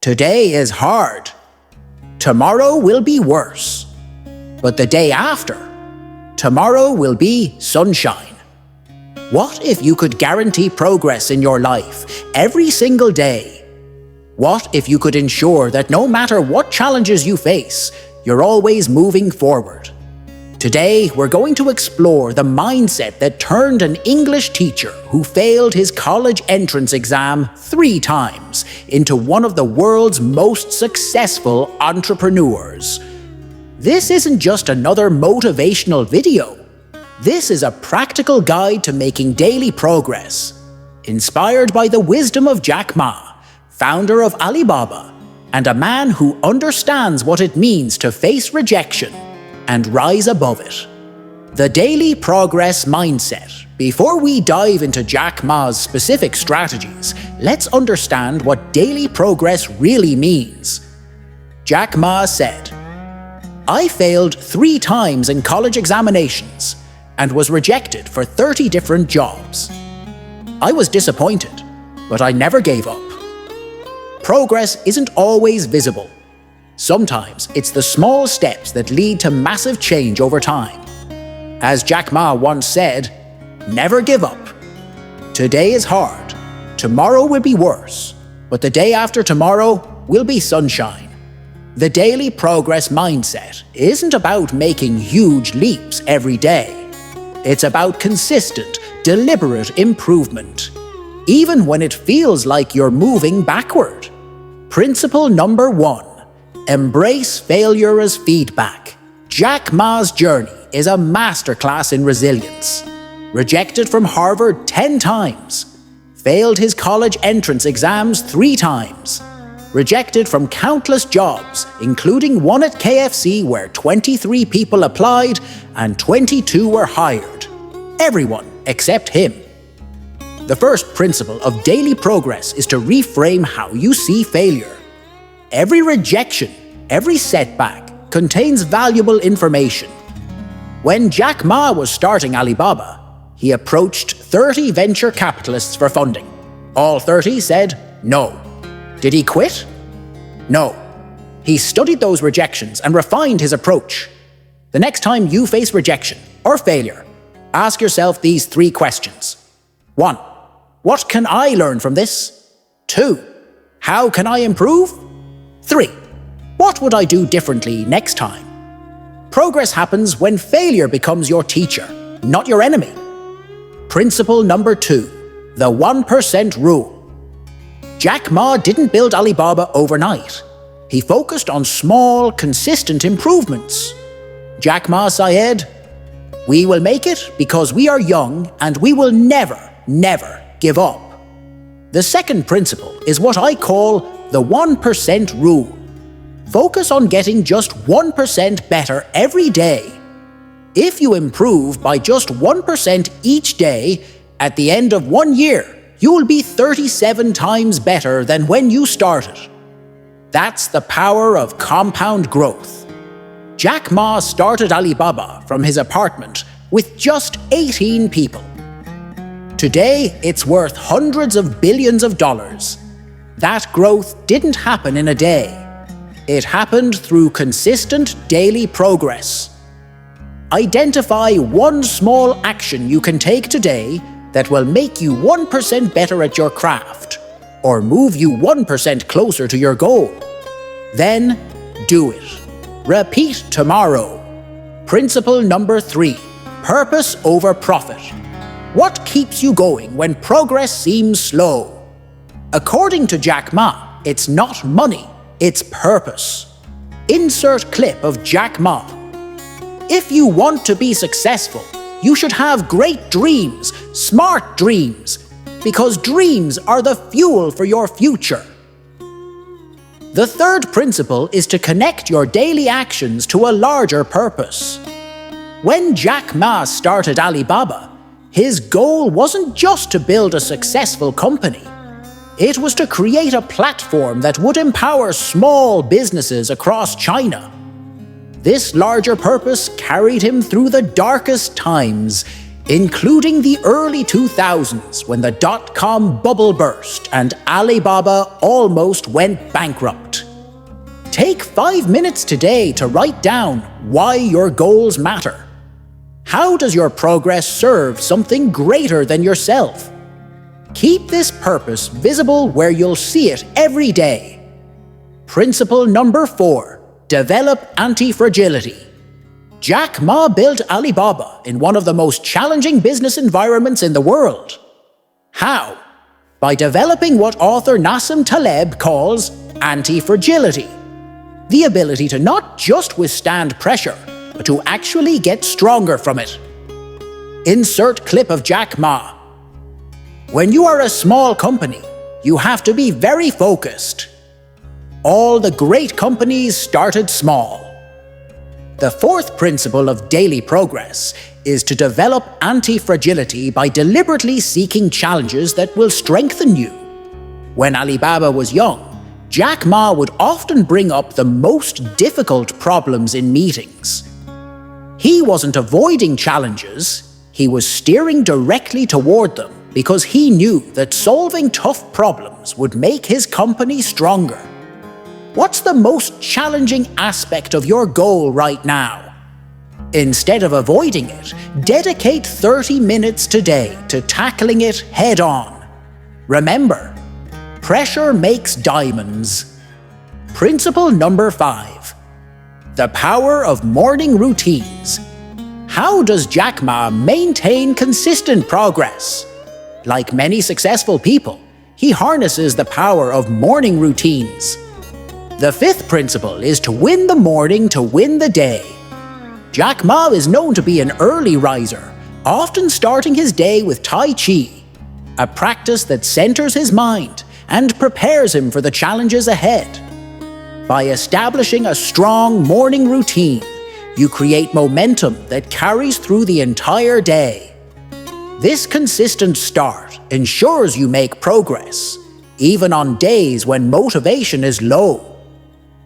Today is hard. Tomorrow will be worse. But the day after, tomorrow will be sunshine. What if you could guarantee progress in your life every single day? What if you could ensure that no matter what challenges you face, you're always moving forward? Today, we're going to explore the mindset that turned an English teacher who failed his college entrance exam 3 times into one of the world's most successful entrepreneurs. This isn't just another motivational video. This is a practical guide to making daily progress, inspired by the wisdom of Jack Ma, founder of Alibaba, and a man who understands what it means to face rejection and rise above it. The Daily Progress Mindset. Before we dive into Jack Ma's specific strategies, let's understand what daily progress really means. Jack Ma said, "I failed 3 times in college examinations and was rejected for 30 different jobs. I was disappointed, but I never gave up." Progress isn't always visible. Sometimes it's the small steps that lead to massive change over time. As Jack Ma once said, "Never give up. Today is hard, tomorrow will be worse, but the day after tomorrow will be sunshine." The daily progress mindset isn't about making huge leaps every day. It's about consistent, deliberate improvement, even when it feels like you're moving backward. Principle number 1. Embrace failure as feedback. Jack Ma's journey is a masterclass in resilience. Rejected from Harvard 10 times. Failed his college entrance exams 3 times. Rejected from countless jobs, including one at KFC where 23 people applied and 22 were hired. Everyone except him. The first principle of daily progress is to reframe how you see failure. Every rejection, every setback, contains valuable information. When Jack Ma was starting Alibaba, he approached 30 venture capitalists for funding. All 30 said no. Did he quit? No. He studied those rejections and refined his approach. The next time you face rejection or failure, ask yourself these 3 questions. 1. What can I learn from this? 2. How can I improve? 3. What would I do differently next time? Progress happens when failure becomes your teacher, not your enemy. Principle number 2. The 1% rule. Jack Ma didn't build Alibaba overnight. He focused on small, consistent improvements. Jack Ma said, "We will make it because we are young and we will never, never give up." The second principle is what I call the 1% rule. Focus on getting just 1% better every day. If you improve by just 1% each day, at the end of 1 year, you will be 37 times better than when you started. That's the power of compound growth. Jack Ma started Alibaba from his apartment with just 18 people. Today, it's worth hundreds of billions of dollars. That growth didn't happen in a day. It happened through consistent daily progress. Identify one small action you can take today that will make you 1% better at your craft, or move you 1% closer to your goal. Then, do it. Repeat tomorrow. Principle number 3. Purpose over profit. What keeps you going when progress seems slow? According to Jack Ma, it's not money, it's purpose. Insert clip of Jack Ma. If you want to be successful, you should have great dreams, smart dreams, because dreams are the fuel for your future. The third principle is to connect your daily actions to a larger purpose. When Jack Ma started Alibaba, his goal wasn't just to build a successful company. It was to create a platform that would empower small businesses across China. This larger purpose carried him through the darkest times, including the early 2000s when the dot-com bubble burst and Alibaba almost went bankrupt. Take 5 minutes today to write down why your goals matter. How does your progress serve something greater than yourself? Keep this purpose visible where you'll see it every day. Principle number 4, develop anti-fragility. Jack Ma built Alibaba in one of the most challenging business environments in the world. How? By developing what author Nassim Taleb calls anti-fragility. The ability to not just withstand pressure, but to actually get stronger from it. Insert clip of Jack Ma. When you are a small company, you have to be very focused. All the great companies started small. The fourth principle of daily progress is to develop anti-fragility by deliberately seeking challenges that will strengthen you. When Alibaba was young, Jack Ma would often bring up the most difficult problems in meetings. He wasn't avoiding challenges, he was steering directly toward them because he knew that solving tough problems would make his company stronger. What's the most challenging aspect of your goal right now? Instead of avoiding it, dedicate 30 minutes today to tackling it head-on. Remember, pressure makes diamonds. Principle number 5. The power of morning routines. How does Jack Ma maintain consistent progress? Like many successful people, he harnesses the power of morning routines. The fifth principle is to win the morning to win the day. Jack Ma is known to be an early riser, often starting his day with Tai Chi, a practice that centers his mind and prepares him for the challenges ahead. By establishing a strong morning routine, you create momentum that carries through the entire day. This consistent start ensures you make progress, even on days when motivation is low.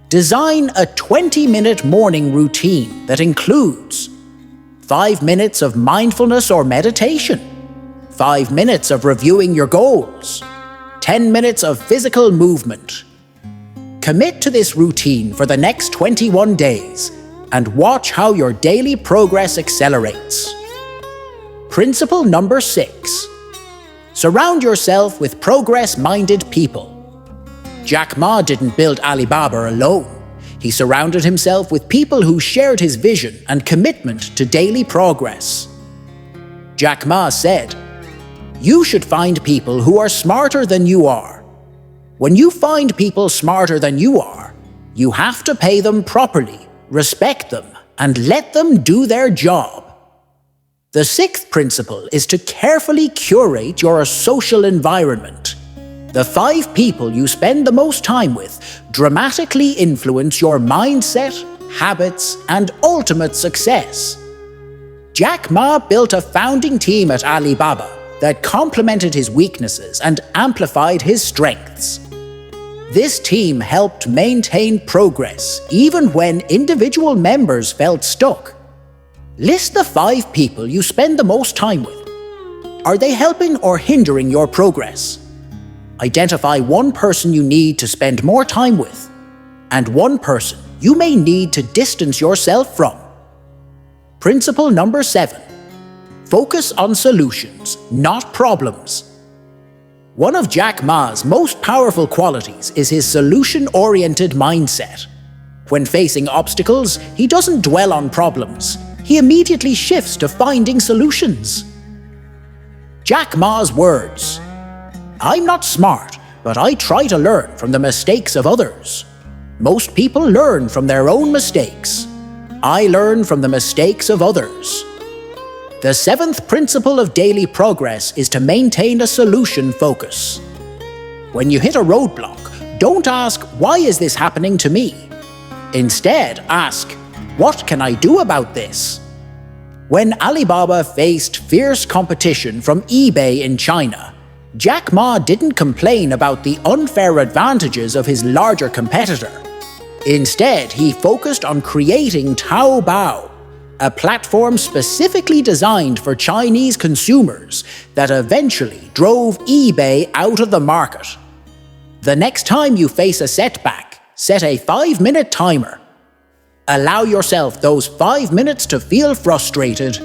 Design a 20-minute morning routine that includes 5 minutes of mindfulness or meditation, 5 minutes of reviewing your goals, 10 minutes of physical movement. Commit to this routine for the next 21 days and watch how your daily progress accelerates. Principle number 6. Surround yourself with progress-minded people. Jack Ma didn't build Alibaba alone. He surrounded himself with people who shared his vision and commitment to daily progress. Jack Ma said, "You should find people who are smarter than you are. When you find people smarter than you are, you have to pay them properly, respect them, and let them do their job." The sixth principle is to carefully curate your social environment. The 5 people you spend the most time with dramatically influence your mindset, habits, and ultimate success. Jack Ma built a founding team at Alibaba that complemented his weaknesses and amplified his strengths. This team helped maintain progress even when individual members felt stuck. List the 5 people you spend the most time with. Are they helping or hindering your progress? Identify one person you need to spend more time with, and one person you may need to distance yourself from. Principle number 7. Focus on solutions, not problems. One of Jack Ma's most powerful qualities is his solution-oriented mindset. When facing obstacles, he doesn't dwell on problems. He immediately shifts to finding solutions. Jack Ma's words: "I'm not smart, but I try to learn from the mistakes of others. Most people learn from their own mistakes. I learn from the mistakes of others." The 7th principle of daily progress is to maintain a solution focus. When you hit a roadblock, don't ask, "Why is this happening to me?" Instead, ask, "What can I do about this?" When Alibaba faced fierce competition from eBay in China, Jack Ma didn't complain about the unfair advantages of his larger competitor. Instead, he focused on creating Taobao, a platform specifically designed for Chinese consumers that eventually drove eBay out of the market. The next time you face a setback, set a 5-minute timer. Allow yourself those 5 minutes to feel frustrated.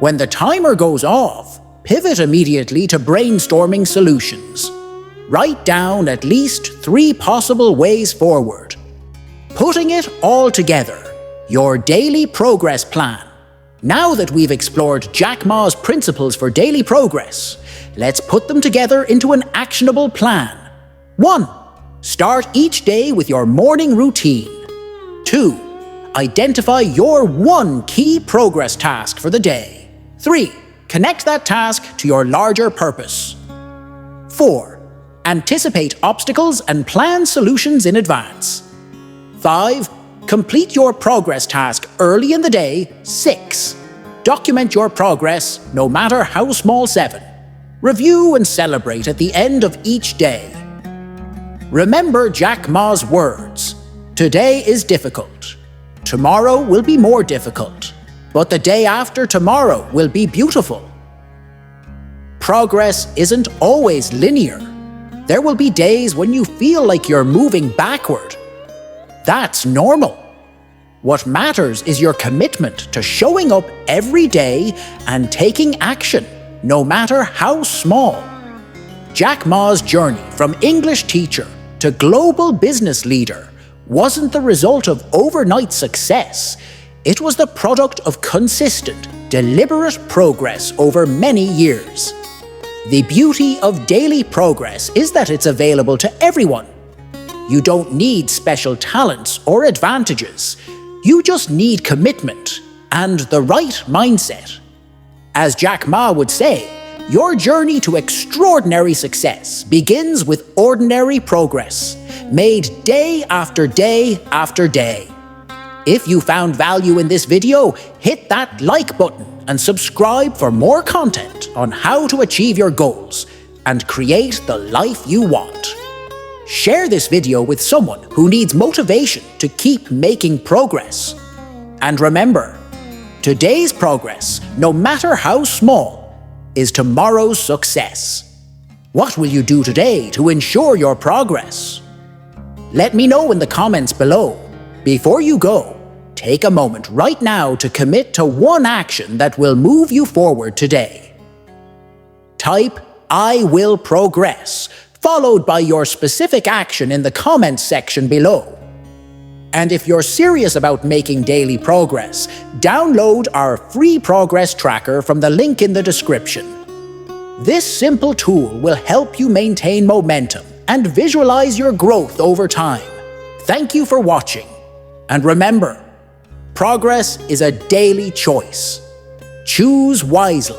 When the timer goes off, pivot immediately to brainstorming solutions. Write down at least 3 possible ways forward. Putting it all together, your daily progress plan. Now that we've explored Jack Ma's principles for daily progress, let's put them together into an actionable plan. 1. Start each day with your morning routine. 2. Identify your one key progress task for the day. 3. Connect that task to your larger purpose. 4. Anticipate obstacles and plan solutions in advance. 5. Complete your progress task early in the day. 6. Document your progress, no matter how small. 7. Review and celebrate at the end of each day. Remember Jack Ma's words. Today is difficult. Tomorrow will be more difficult. But the day after tomorrow will be beautiful. Progress isn't always linear. There will be days when you feel like you're moving backward. That's normal. What matters is your commitment to showing up every day and taking action, no matter how small. Jack Ma's journey from English teacher to global business leader wasn't the result of overnight success. It was the product of consistent, deliberate progress over many years. The beauty of daily progress is that it's available to everyone. You don't need special talents or advantages. You just need commitment and the right mindset. As Jack Ma would say, your journey to extraordinary success begins with ordinary progress, made day after day after day. If you found value in this video, hit that like button and subscribe for more content on how to achieve your goals and create the life you want. Share this video with someone who needs motivation to keep making progress. And remember, today's progress, no matter how small, is tomorrow's success. What will you do today to ensure your progress? Let me know in the comments below. Before you go, take a moment right now to commit to one action that will move you forward today. Type "I will progress," followed by your specific action in the comments section below. And if you're serious about making daily progress, download our free progress tracker from the link in the description. This simple tool will help you maintain momentum and visualize your growth over time. Thank you for watching. And remember, progress is a daily choice. Choose wisely.